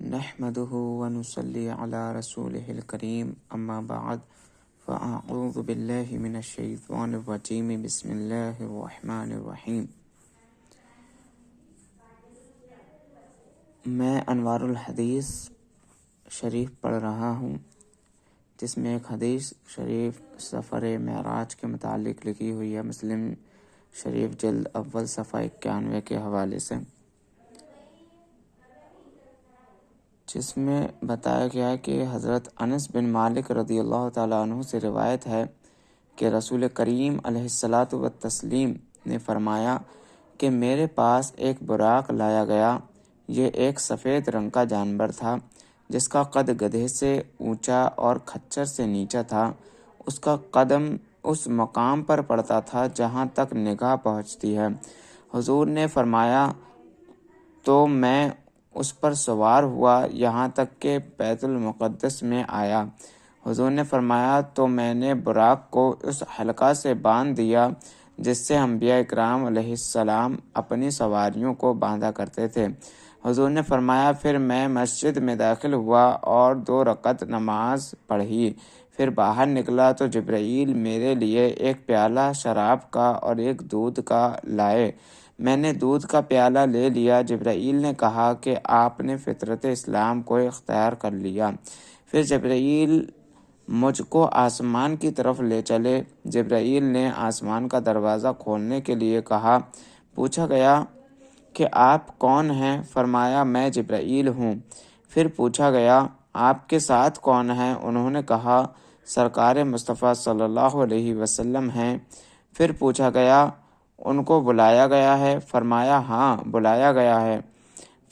نحمده ونصلي على رسوله الكريم اما بعد فاعوذ بالله من الشیطان الرجیم بسم اللہ الرحمن الرحیم۔ میں انوار الحدیث شریف پڑھ رہا ہوں، جس میں ایک حدیث شریف سفر معراج کے متعلق لکھی ہوئی ہے، مسلم شریف جلد اول صفحہ 91 کے حوالے سے، جس میں بتایا گیا ہے کہ حضرت انس بن مالک رضی اللہ تعالیٰ عنہ سے روایت ہے کہ رسول کریم علیہ الصلاۃ والتسلیم نے فرمایا کہ میرے پاس ایک براق لایا گیا۔ یہ ایک سفید رنگ کا جانور تھا، جس کا قد گدھے سے اونچا اور کھچر سے نیچا تھا۔ اس کا قدم اس مقام پر پڑتا تھا جہاں تک نگاہ پہنچتی ہے۔ حضور نے فرمایا تو میں اس پر سوار ہوا یہاں تک کہ بیت المقدس میں آیا۔ حضور نے فرمایا تو میں نے براق کو اس حلقہ سے باندھ دیا جس سے انبیاء اکرام علیہ السلام اپنی سواریوں کو باندھا کرتے تھے۔ حضور نے فرمایا پھر میں مسجد میں داخل ہوا اور 2 رکعت نماز پڑھی، پھر باہر نکلا تو جبرائیل میرے لیے ایک پیالہ شراب کا اور ایک دودھ کا لائے۔ میں نے دودھ کا پیالہ لے لیا۔ جبرائیل نے کہا کہ آپ نے فطرت اسلام کو اختیار کر لیا۔ پھر جبرائیل مجھ کو آسمان کی طرف لے چلے۔ جبرائیل نے آسمان کا دروازہ کھولنے کے لیے کہا۔ پوچھا گیا کہ آپ کون ہیں؟ فرمایا میں جبرائیل ہوں۔ پھر پوچھا گیا آپ کے ساتھ کون ہیں؟ انہوں نے کہا سرکار مصطفیٰ صلی اللہ علیہ وسلم ہیں۔ پھر پوچھا گیا ان کو بلایا گیا ہے؟ فرمایا ہاں بلایا گیا ہے۔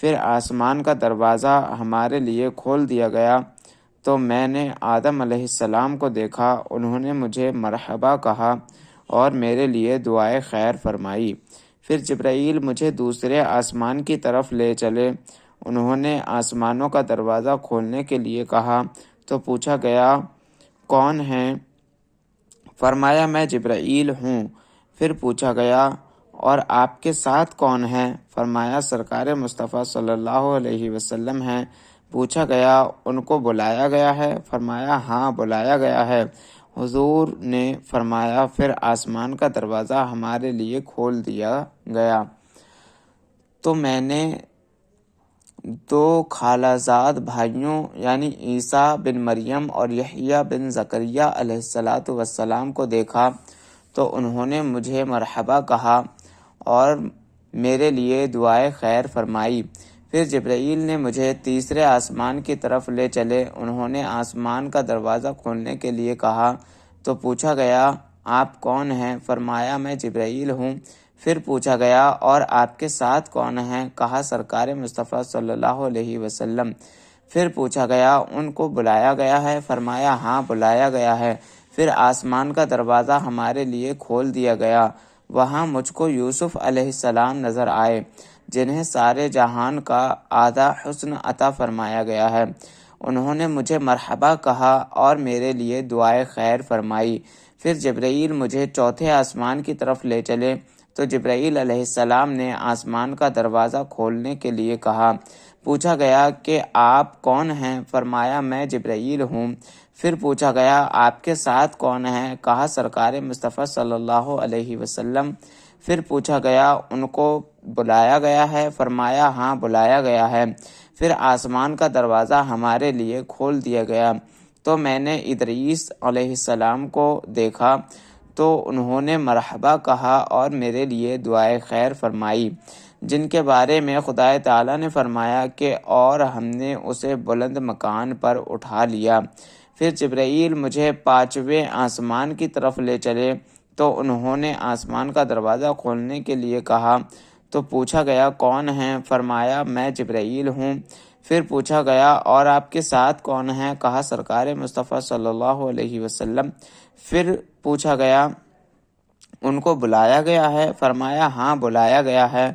پھر آسمان کا دروازہ ہمارے لیے کھول دیا گیا تو میں نے آدم علیہ السلام کو دیکھا۔ انہوں نے مجھے مرحبا کہا اور میرے لیے دعائے خیر فرمائی۔ پھر جبرائیل مجھے دوسرے آسمان کی طرف لے چلے۔ انہوں نے آسمانوں کا دروازہ کھولنے کے لیے کہا تو پوچھا گیا کون ہیں؟ فرمایا میں جبرائیل ہوں۔ پھر پوچھا گیا اور آپ کے ساتھ کون ہیں؟ فرمایا سرکار مصطفیٰ صلی اللہ علیہ وسلم ہیں۔ پوچھا گیا ان کو بلایا گیا ہے؟ فرمایا ہاں بلایا گیا ہے۔ حضور نے فرمایا پھر آسمان کا دروازہ ہمارے لیے کھول دیا گیا تو میں نے 2 خالہ زاد بھائیوں یعنی عیسیٰ بن مریم اور یحییٰ بن زکریا علیہ الصلاۃ والسلام کو دیکھا تو انہوں نے مجھے مرحبا کہا اور میرے لیے دعائے خیر فرمائی۔ پھر جبرائیل نے مجھے تیسرے آسمان کی طرف لے چلے۔ انہوں نے آسمان کا دروازہ کھولنے کے لیے کہا تو پوچھا گیا آپ کون ہیں؟ فرمایا میں جبرائیل ہوں۔ پھر پوچھا گیا اور آپ کے ساتھ کون ہیں؟ کہا سرکار مصطفیٰ صلی اللہ علیہ وسلم۔ پھر پوچھا گیا ان کو بلایا گیا ہے؟ فرمایا ہاں بلایا گیا ہے۔ پھر آسمان کا دروازہ ہمارے لیے کھول دیا گیا۔ وہاں مجھ کو یوسف علیہ السلام نظر آئے، جنہیں سارے جہان کا آدھا حسن عطا فرمایا گیا ہے۔ انہوں نے مجھے مرحبا کہا اور میرے لیے دعائے خیر فرمائی۔ پھر جبرائیل مجھے چوتھے آسمان کی طرف لے چلے تو جبرائیل علیہ السلام نے آسمان کا دروازہ کھولنے کے لیے کہا۔ پوچھا گیا کہ آپ کون ہیں؟ فرمایا میں جبرائیل ہوں۔ پھر پوچھا گیا آپ کے ساتھ کون ہیں؟ کہا سرکار مصطفیٰ صلی اللہ علیہ وسلم۔ پھر پوچھا گیا ان کو بلایا گیا ہے؟ فرمایا ہاں بلایا گیا ہے۔ پھر آسمان کا دروازہ ہمارے لیے کھول دیا گیا تو میں نے ادریس علیہ السلام کو دیکھا تو انہوں نے مرحبا کہا اور میرے لیے دعائے خیر فرمائی، جن کے بارے میں خدا تعالیٰ نے فرمایا کہ اور ہم نے اسے بلند مکان پر اٹھا لیا۔ پھر جبرائیل مجھے 5ویں آسمان کی طرف لے چلے تو انہوں نے آسمان کا دروازہ کھولنے کے لیے کہا تو پوچھا گیا کون ہیں؟ فرمایا میں جبرائیل ہوں۔ پھر پوچھا گیا اور آپ کے ساتھ کون ہیں؟ کہا سرکار مصطفیٰ صلی اللہ علیہ وسلم۔ پھر پوچھا گیا ان کو بلایا گیا ہے؟ فرمایا ہاں بلایا گیا ہے۔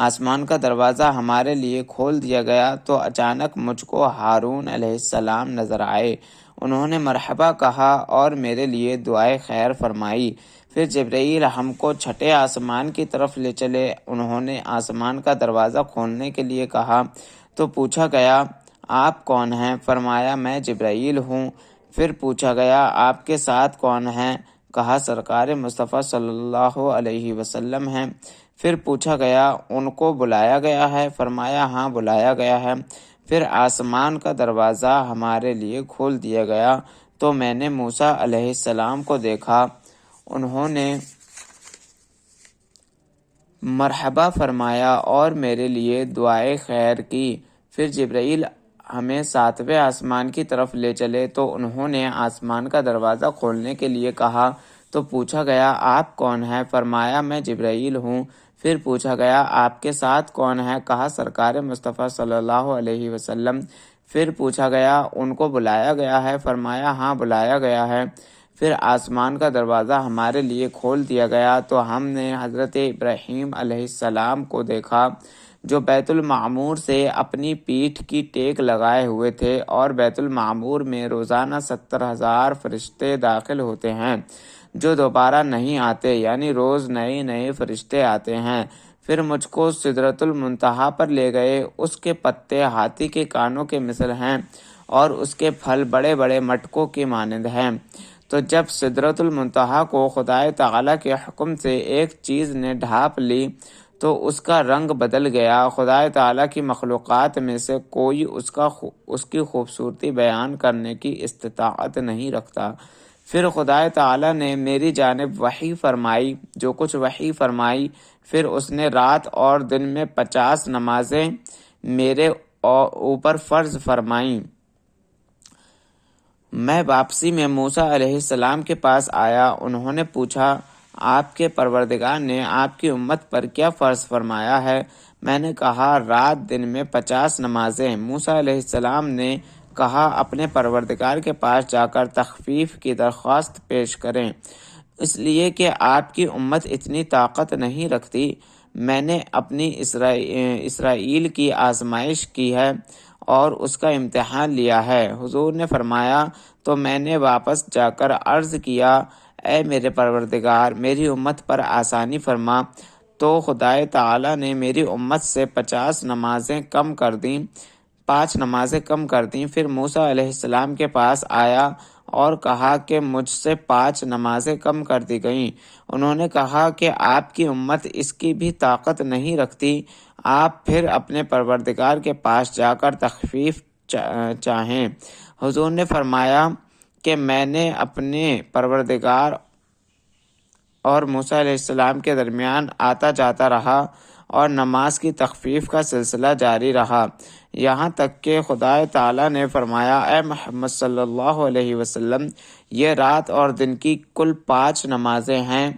آسمان کا دروازہ ہمارے لیے کھول دیا گیا تو اچانک مجھ کو ہارون علیہ السلام نظر آئے۔ انہوں نے مرحبا کہا اور میرے لیے دعائے خیر فرمائی۔ پھر جبرائیل ہم کو 6 آسمان کی طرف لے چلے۔ انہوں نے آسمان کا دروازہ کھولنے کے لیے کہا تو پوچھا گیا آپ کون ہیں؟ فرمایا میں جبرائیل ہوں۔ پھر پوچھا گیا آپ کے ساتھ کون ہیں؟ کہا سرکار مصطفیٰ صلی اللہ علیہ وسلم ہیں۔ پھر پوچھا گیا ان کو بلایا گیا ہے؟ فرمایا ہاں بلایا گیا ہے۔ پھر آسمان کا دروازہ ہمارے لیے کھول دیا گیا تو میں نے موسیٰ علیہ السلام کو دیکھا، انہوں نے مرحبا فرمایا اور میرے لیے دعائے خیر کی۔ پھر جبرائیل ہمیں 7ویں آسمان کی طرف لے چلے تو انہوں نے آسمان کا دروازہ کھولنے کے لیے کہا تو پوچھا گیا آپ کون ہیں؟ فرمایا میں جبرائیل ہوں۔ پھر پوچھا گیا آپ کے ساتھ کون ہے؟ کہا سرکار مصطفیٰ صلی اللہ علیہ وسلم۔ پھر پوچھا گیا ان کو بلایا گیا ہے؟ فرمایا ہاں بلایا گیا ہے۔ پھر آسمان کا دروازہ ہمارے لیے کھول دیا گیا تو ہم نے حضرت ابراہیم علیہ السلام کو دیکھا جو بیت المعمور سے اپنی پیٹھ کی ٹیک لگائے ہوئے تھے، اور بیت المعمور میں روزانہ 70,000 فرشتے داخل ہوتے ہیں جو دوبارہ نہیں آتے، یعنی روز نئے نئے فرشتے آتے ہیں۔ پھر مجھ کو سدرۃ المنتہا پر لے گئے، اس کے پتے ہاتھی کے کانوں کے مثل ہیں اور اس کے پھل بڑے بڑے مٹکوں کے مانند ہیں۔ تو جب سدرۃ المنتہا کو خدائے تعالیٰ کے حکم سے ایک چیز نے ڈھانپ لی تو اس کا رنگ بدل گیا۔ خدائے تعالیٰ کی مخلوقات میں سے کوئی اس کی خوبصورتی بیان کرنے کی استطاعت نہیں رکھتا۔ پھر خدائے تعالیٰ نے میری جانب وحی فرمائی، جو کچھ وحی فرمائی، پھر اس نے رات اور دن میں 50 نمازیں میرے اوپر فرض فرمائیں۔ میں واپسی میں موسیٰ علیہ السلام کے پاس آیا، انہوں نے پوچھا آپ کے پروردگار نے آپ کی امت پر کیا فرض فرمایا ہے؟ میں نے کہا رات دن میں 50 نمازیں۔ موسیٰ علیہ السلام نے کہا اپنے پروردگار کے پاس جا کر تخفیف کی درخواست پیش کریں، اس لیے کہ آپ کی امت اتنی طاقت نہیں رکھتی۔ میں نے اپنی اسرائیل کی آزمائش کی ہے اور اس کا امتحان لیا ہے۔ حضور نے فرمایا تو میں نے واپس جا کر عرض کیا اے میرے پروردگار میری امت پر آسانی فرما، تو خدائے تعالیٰ نے میری امت سے 50 نمازیں کم کر دیں، 5 نمازیں کم کر دیں۔ پھر موسیٰ علیہ السلام کے پاس آیا اور کہا کہ مجھ سے 5 نمازیں کم کر دی گئیں۔ انہوں نے کہا کہ آپ کی امت اس کی بھی طاقت نہیں رکھتی، آپ پھر اپنے پروردگار کے پاس جا کر تخفیف چاہیں۔ حضور نے فرمایا کہ میں نے اپنے پروردگار اور موسیٰ علیہ السلام کے درمیان آتا جاتا رہا اور نماز کی تخفیف کا سلسلہ جاری رہا، یہاں تک کہ خدائے تعالیٰ نے فرمایا اے محمد صلی اللہ علیہ وسلم یہ رات اور دن کی کل 5 نمازیں ہیں،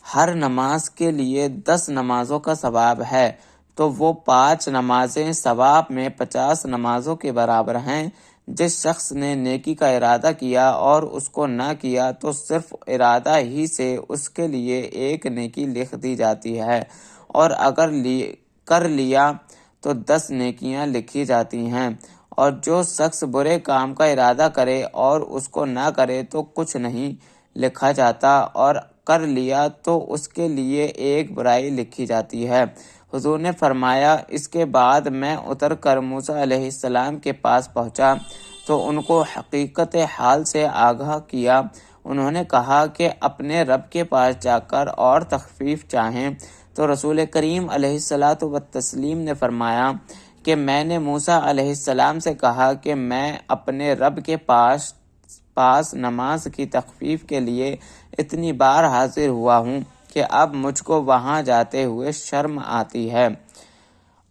ہر نماز کے لیے 10 نمازوں کا ثواب ہے، تو وہ 5 نمازیں ثواب میں 50 نمازوں کے برابر ہیں۔ جس شخص نے نیکی کا ارادہ کیا اور اس کو نہ کیا تو صرف ارادہ ہی سے اس کے لیے ایک نیکی لکھ دی جاتی ہے، اور اگر کر لیا تو 10 نیکیاں لکھی جاتی ہیں، اور جو شخص برے کام کا ارادہ کرے اور اس کو نہ کرے تو کچھ نہیں لکھا جاتا، اور کر لیا تو اس کے لیے ایک برائی لکھی جاتی ہے۔ حضور نے فرمایا اس کے بعد میں اتر کر موسیٰ علیہ السلام کے پاس پہنچا تو ان کو حقیقت حال سے آگاہ کیا۔ انہوں نے کہا کہ اپنے رب کے پاس جا کر اور تخفیف چاہیں، تو رسول کریم علیہ الصلاۃ والتسلیم نے فرمایا کہ میں نے موسیٰ علیہ السلام سے کہا کہ میں اپنے رب کے پاس نماز کی تخفیف کے لیے اتنی بار حاضر ہوا ہوں کہ اب مجھ کو وہاں جاتے ہوئے شرم آتی ہے۔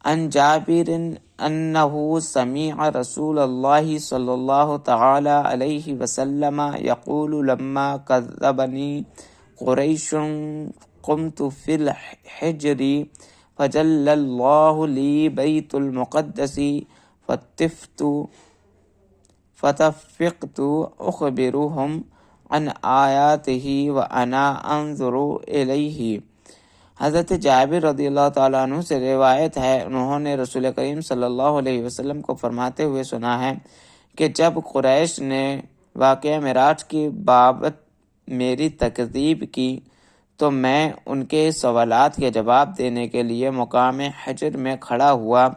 ان جابر انہ سمع رسول اللہ صلی اللہ تعالی علیہ وسلم یقول لما کذبنی قریش قمت فی الحجر فجل اللہ لی بیت المقدس فتفقت اخبرهم عن آیاتہ وانا انظر الیہ۔ حضرت جابر رضی اللہ تعالیٰ عنہ سے روایت ہے، انہوں نے رسول کریم صلی اللہ علیہ وسلم کو فرماتے ہوئے سنا ہے کہ جب قریش نے واقعہ معراج کی بابت میری تکذیب کی تو میں ان کے سوالات کے جواب دینے کے لیے مقام حجر میں کھڑا ہوا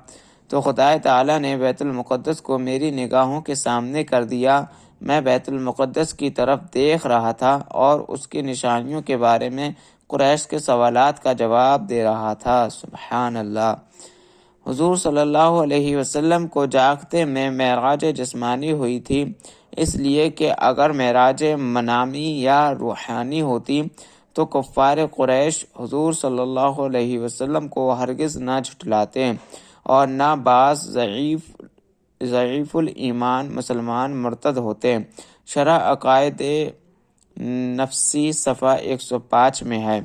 تو خدا تعالیٰ نے بیت المقدس کو میری نگاہوں کے سامنے کر دیا۔ میں بیت المقدس کی طرف دیکھ رہا تھا اور اس کی نشانیوں کے بارے میں قریش کے سوالات کا جواب دے رہا تھا۔ سبحان اللہ۔ حضور صلی اللہ علیہ وسلم کو جاگتے میں معراج جسمانی ہوئی تھی، اس لیے کہ اگر معراج منامی یا روحانی ہوتی تو کفار قریش حضور صلی اللہ علیہ وسلم کو ہرگز نہ جھٹلاتے اور نہ بعض ضعیف الایمان مسلمان مرتد ہوتے۔ شرح عقائد نفسی صفحہ 105 میں ہے۔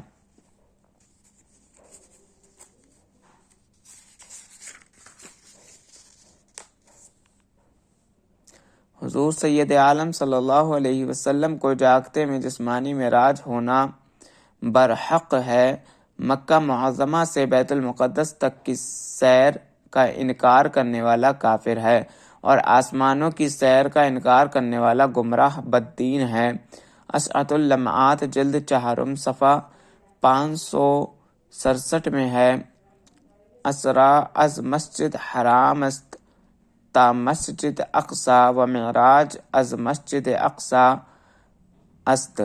حضور سید عالم صلی اللہ علیہ وسلم کو جاگتے میں جسمانی معراج ہونا برحق ہے۔ مکہ معظمہ سے بیت المقدس تک کی سیر کا انکار کرنے والا کافر ہے اور آسمانوں کی سیر کا انکار کرنے والا گمراہ بددین ہے۔ اشعت اللمعات جلد 4 صفحہ 567 میں ہے۔ اسرا از مسجد حرام است تا مسجد اقصی و معراج از مسجد اقصی است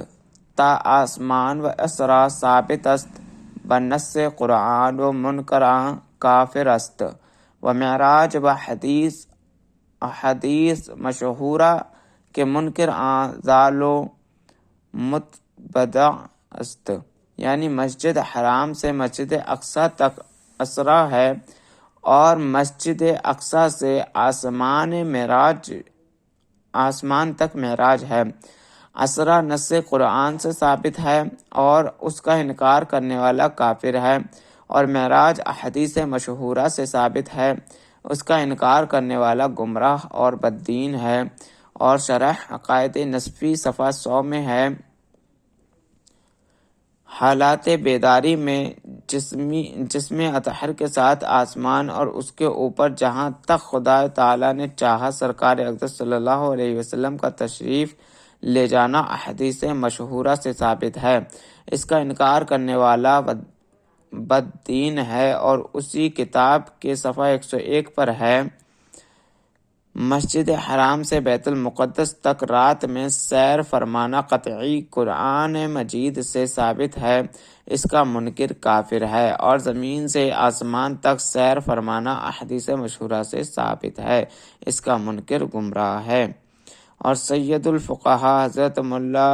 تا آسمان و اسرا ثابت است بنص قرآن و منکران کافر است و معراج و حدیث مشہورہ کے منکر ضال و متبدع است۔ یعنی مسجد حرام سے مسجد اقصی تک اسرا ہے اور مسجد اقصی سے آسمان تک معراج ہے۔ اسرا نص قرآن سے ثابت ہے اور اس کا انکار کرنے والا کافر ہے، اور معراج احادیث مشہورہ سے ثابت ہے، اس کا انکار کرنے والا گمراہ اور بددین ہے۔ اور شرح عقائد نصفی صفحہ 100 میں ہے۔ حالات بیداری میں جسم اطہر کے ساتھ آسمان اور اس کے اوپر جہاں تک خدا تعالیٰ نے چاہا سرکار اقدس صلی اللہ علیہ وسلم کا تشریف لے جانا احادیث مشہورہ سے ثابت ہے۔ اس کا انکار کرنے والا بددین ہے اور اسی کتاب کے صفحہ 101 پر ہے۔ مسجد حرام سے بیت المقدس تک رات میں سیر فرمانا قطعی قرآن مجید سے ثابت ہے، اس کا منکر کافر ہے، اور زمین سے آسمان تک سیر فرمانا احادیث مشہورہ سے ثابت ہے، اس کا منکر گمراہ ہے۔ اور سید الفقہا حضرت ملا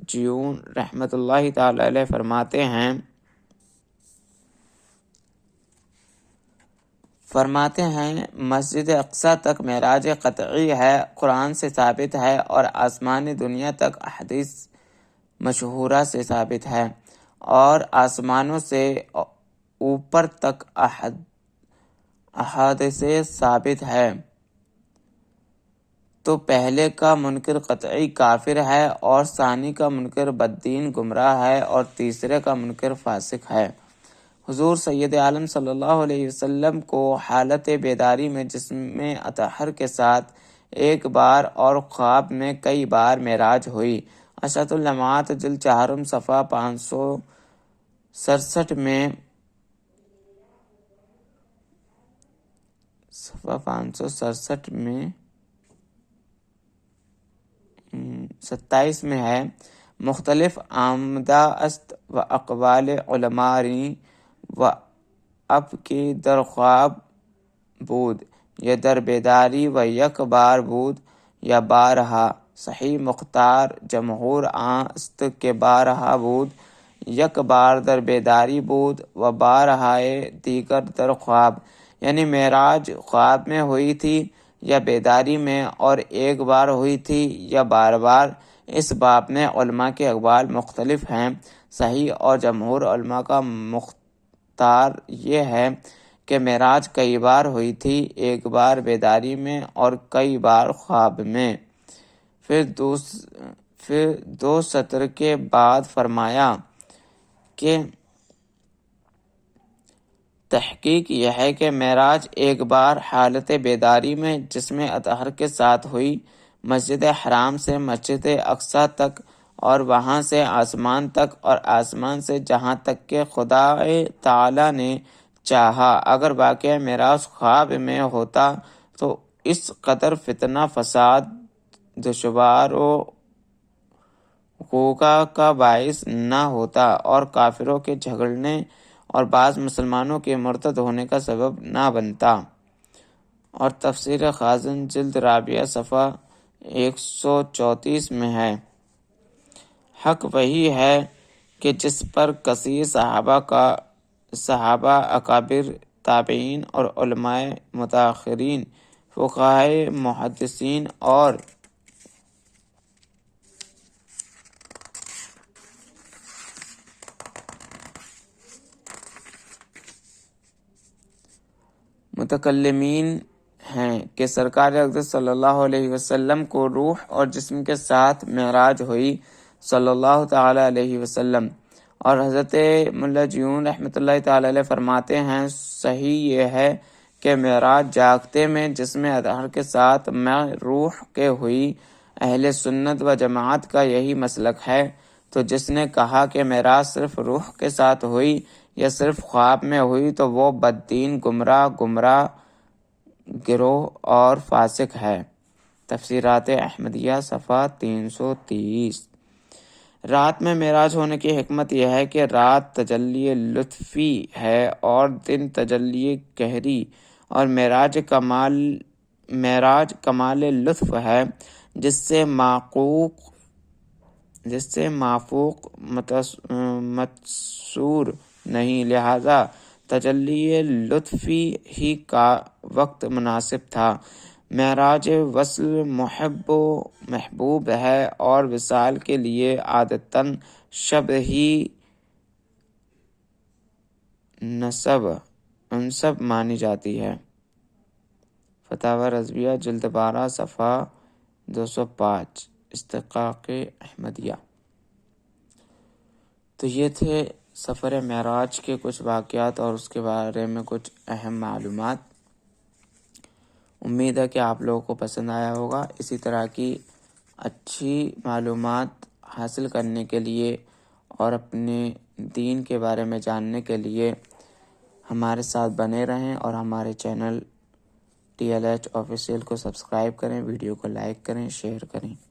جیون رحمۃ اللہ تعالی علیہ فرماتے ہیں مسجد اقصی تک معراج قطعی ہے، قرآن سے ثابت ہے، اور آسمانی دنیا تک احادیث مشہورہ سے ثابت ہے، اور آسمانوں سے اوپر تک احادیث ثابت ہے۔ تو پہلے کا منکر قطعی کافر ہے، اور ثانی کا منکر بددین گمراہ ہے، اور تیسرے کا منکر فاسق ہے۔ حضور سید عالم صلی اللہ علیہ وسلم کو حالت بیداری میں جسم اطہر کے ساتھ ایک بار اور خواب میں کئی بار معراج ہوئی۔ اشعت اللمعات جلد 4 صفحہ 567 میں 27 میں ہے۔ مختلف آمدہ است و اقوال علماء ری و اب کی در خواب بود یا در بیداری و یک بار بود یا بارہا، صحیح مختار جمہور است کے بارہا بود، یک بار در بیداری بود و بارہائے دیگر در خواب، یعنی معراج خواب میں ہوئی تھی یا بیداری میں، اور ایک بار ہوئی تھی یا بار بار۔ اس باب میں علماء کے اقوال مختلف ہیں۔ صحیح اور جمہور علماء کا مختار یہ ہے کہ معراج کئی بار ہوئی تھی، ایک بار بیداری میں اور کئی بار خواب میں۔ پھر دو سطر کے بعد فرمایا کہ تحقیق یہ ہے کہ معراج ایک بار حالت بیداری میں جسم اطہر کے ساتھ ہوئی مسجد حرام سے مسجد اقصی تک، اور وہاں سے آسمان تک اور آسمان سے جہاں تک کہ خدا تعالی نے چاہا۔ اگر واقعہ معراج خواب میں ہوتا تو اس قدر فتنہ فساد دشوار و غوغا کا باعث نہ ہوتا اور کافروں کے جھگڑنے اور بعض مسلمانوں کے مرتد ہونے کا سبب نہ بنتا۔ اور تفسیر خازن جلد رابعہ صفحہ 134 میں ہے، حق وہی ہے کہ جس پر کثیر صحابہ اکابر تابعین اور علماء متاخرین فقہائے محدثین اور متکلمین ہیں کہ سرکار اقدس صلی اللہ علیہ وسلم کو روح اور جسم کے ساتھ معراج ہوئی صلی اللہ تعالی علیہ وسلم۔ اور حضرت ملا جیون رحمۃ اللہ تعالی علیہ فرماتے ہیں، صحیح یہ ہے کہ معراج جاگتے میں جسم اطہر کے ساتھ میں روح کے ہوئی۔ اہل سنت و جماعت کا یہی مسلک ہے۔ تو جس نے کہا کہ معراج صرف روح کے ساتھ ہوئی یا صرف خواب میں ہوئی تو وہ بددین، گمراہ گروہ اور فاسق ہے۔ تفسیرات احمدیہ صفحہ 330۔ رات میں معراج ہونے کی حکمت یہ ہے کہ رات تجلی لطفی ہے اور دن تجلی قہری، اور معراج کمال لطف ہے جس سے مافوق متصور نہیں، لہذا تجلی لطفی ہی کا وقت مناسب تھا۔ معراج وصل محبوب ہے اور وصال کے لیے عادتاً شب ہی انسب مانی جاتی ہے۔ فتاوی رضویہ جلد 12 صفحہ 205، استحقاق احمدیہ۔ تو یہ تھے سفر معراج کے کچھ واقعات اور اس کے بارے میں کچھ اہم معلومات۔ امید ہے کہ آپ لوگوں کو پسند آیا ہوگا۔ اسی طرح کی اچھی معلومات حاصل کرنے کے لیے اور اپنے دین کے بارے میں جاننے کے لیے ہمارے ساتھ بنے رہیں اور ہمارے چینل TLH آفیشیل کو سبسکرائب کریں، ویڈیو کو لائک کریں، شیئر کریں۔